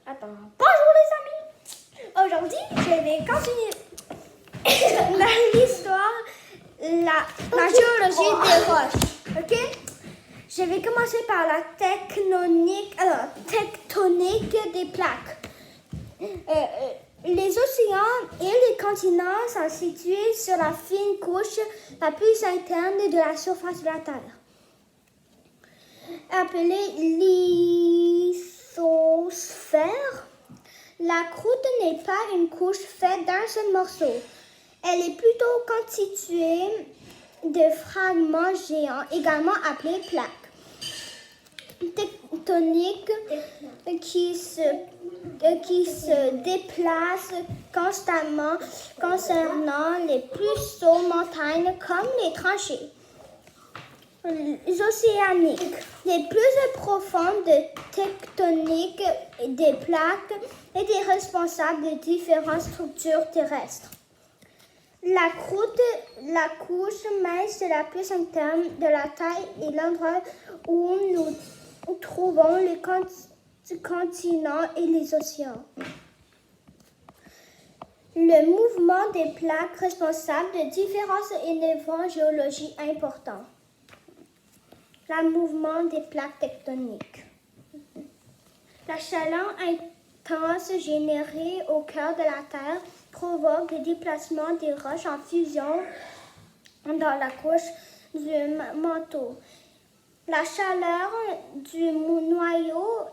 Attends. Bonjour les amis! Aujourd'hui, je vais continuer l'histoire, la géologie des roches. Ok? Je vais commencer par la tectonique des plaques. Les océans et les continents sont situés sur la fine couche la plus interne de la surface de la Terre, appelée lithosphère. La croûte n'est pas une couche faite d'un seul morceau. Elle est plutôt constituée de fragments géants, également appelés plaques tectoniques, qui se déplacent constamment concernant les plus hautes montagnes comme les tranchées océaniques. Les plus profondes tectoniques des plaques étaient responsables de différentes structures terrestres. La croûte, la couche mince la plus interne de la Terre, est l'endroit où nous trouvons les continents et les océans. Le mouvement des plaques responsable de différents événements géologiques importants. Le mouvement des plaques tectoniques. La chaleur intense générée au cœur de la Terre provoque le déplacement des roches en fusion dans la couche du manteau. La chaleur du noyau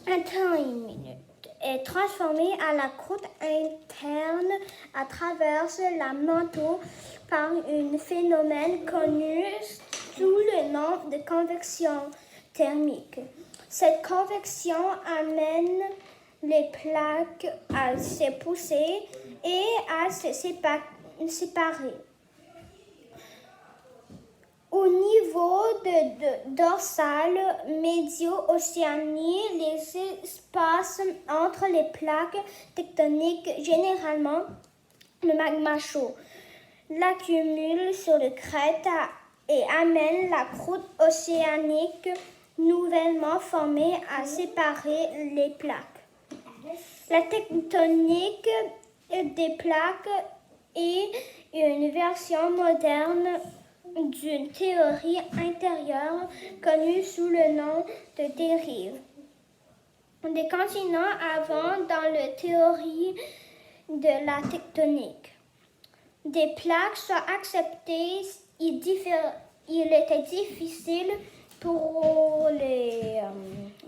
est transformée à la croûte interne à travers le manteau par un phénomène connu sous le nom de convection thermique. Cette convection amène les plaques à se pousser et à se séparer. Au niveau dorsal médio-océanique, les espaces entre les plaques tectoniques, généralement le magma chaud, l'accumule sur le crête et amène la croûte océanique nouvellement formée à séparer les plaques. La tectonique des plaques est une version moderne d'une théorie intérieure connue sous le nom de dérive des continents avant dans la théorie de la tectonique. Des plaques sont acceptées, il était difficile pour les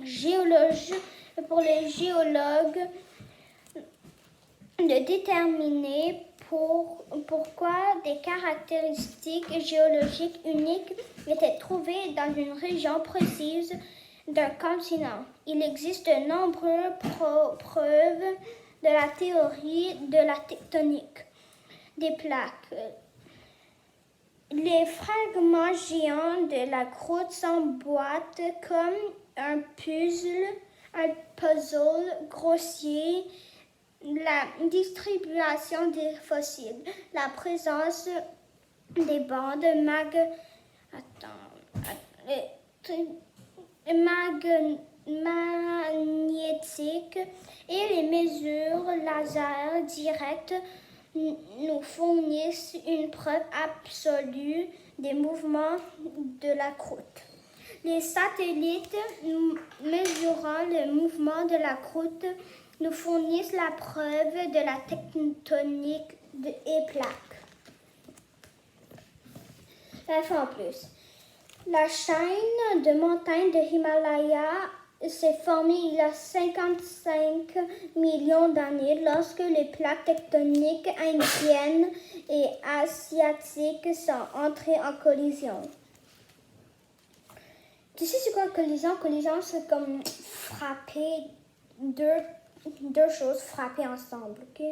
géologues de déterminer pourquoi des caractéristiques géologiques uniques étaient trouvées dans une région précise d'un continent. Il existe de nombreuses preuves de la théorie de la tectonique des plaques. Les fragments géants de la croûte s'emboîtent comme un puzzle grossier. La distribution des fossiles, la présence des bandes magnétiques et les mesures laser directes nous fournissent une preuve absolue des mouvements de la croûte. Les satellites mesurant le mouvement de la croûte nous fournissent la preuve de la tectonique des plaques. L'info en plus. La chaîne de montagnes de Himalaya s'est formée il y a 55 millions d'années lorsque les plaques tectoniques indiennes et asiatiques sont entrées en collision. Tu sais c'est quoi collision? Collision, c'est comme frapper deux choses frappées ensemble, ok?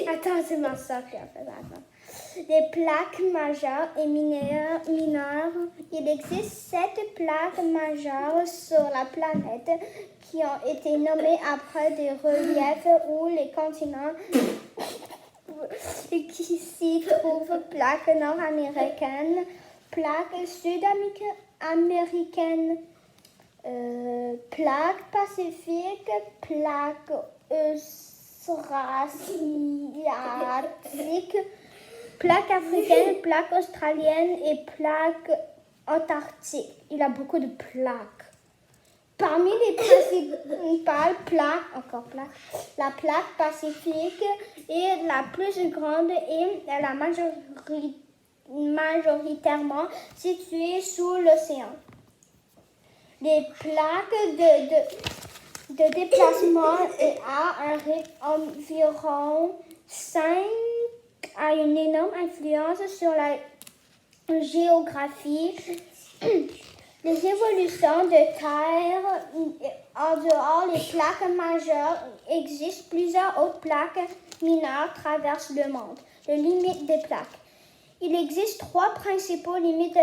Attends, c'est ma soeur qui a fait ça. Les plaques majeures et mineures. Il existe 7 plaques majeures sur la planète qui ont été nommées après des reliefs où les continents qui s'y trouvent plaques nord-américaines, plaques sud-américaines américaine, plaque pacifique, plaque eurasiatique, plaque africaine, plaque australienne et plaque antarctique. Il a beaucoup de plaques. Parmi les principales plaques, la plaque pacifique est la plus grande et la majoritairement située sous l'océan. Les plaques de déplacement à un rythme environ 5 a une énorme influence sur la géographie. Les évolutions de terre en dehors des plaques majeures existent plusieurs autres plaques mineures traversent le monde. Les limites des plaques. Il existe 3 principaux limites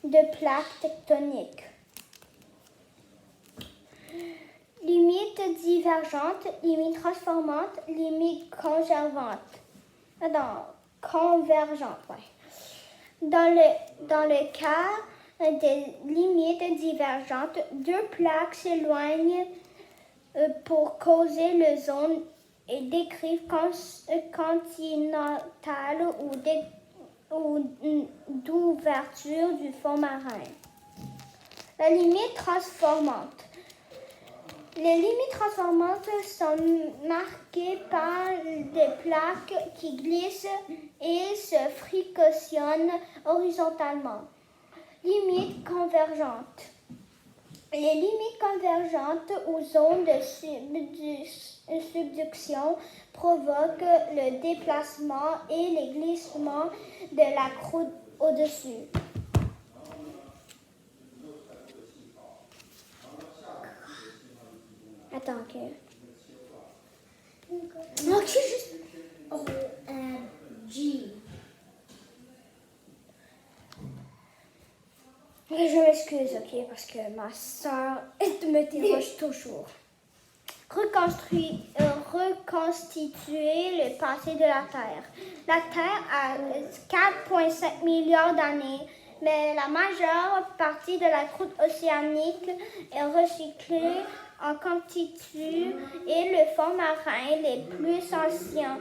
de plaques tectoniques. Limites divergentes, limites transformantes, limites convergentes. Dans le cas des limites divergentes, 2 plaques s'éloignent pour causer le zone décrite continentale ou d'ouverture du fond marin. La limite transformante. Les limites transformantes sont marquées par des plaques qui glissent et se frictionnent horizontalement. Limites convergentes. Les limites convergentes aux zones de subduction provoquent le déplacement et les glissements de la croûte au-dessus. Attends, ok. Ok, juste. O-M-G. Je m'excuse, ok, parce que ma soeur me dérange toujours. Reconstituer le passé de la Terre. La Terre a 4,5 milliards d'années, mais la majeure partie de la croûte océanique est recyclée en quantité et le fond marin les plus anciens.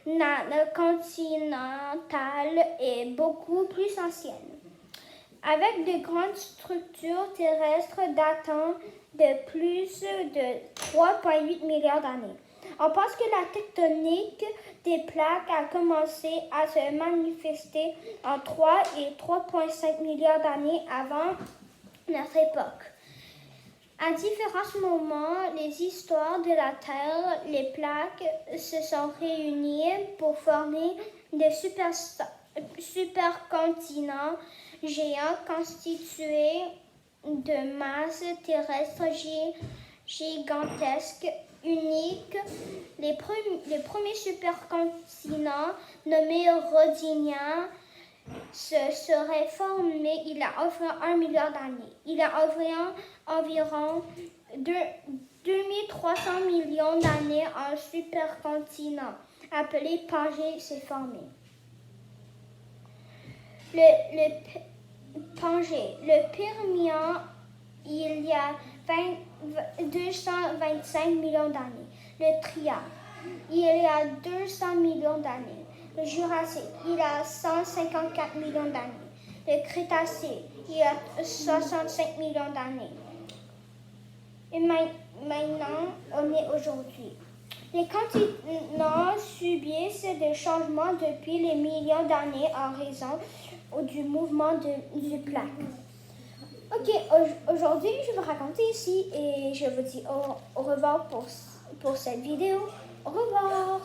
La continentale est beaucoup plus ancienne, avec de grandes structures terrestres datant de plus de 3,8 milliards d'années. On pense que la tectonique des plaques a commencé à se manifester en 3 et 3,5 milliards d'années avant notre époque. À différents moments les histoires de la Terre, les plaques se sont réunies pour former des supercontinents géants constitués de masses terrestres gigantesques, uniques. Les premiers supercontinents, nommés Rodinia, se seraient formés il y a environ 1 milliard d'années. Il y a environ 2300 millions d'années, un supercontinent appelé Pangée s'est formé. Le Permien, il y a 225 millions d'années. Le Trias, il y a 200 millions d'années. Le Jurassique, il y a 154 millions d'années. Le Crétacé, il y a 65 millions d'années. Et maintenant, on est aujourd'hui. Les continents subissent des changements depuis les millions d'années en raison du mouvement du plaque. Ok, aujourd'hui, je vais raconter ici et je vous dis au revoir pour cette vidéo. Au revoir!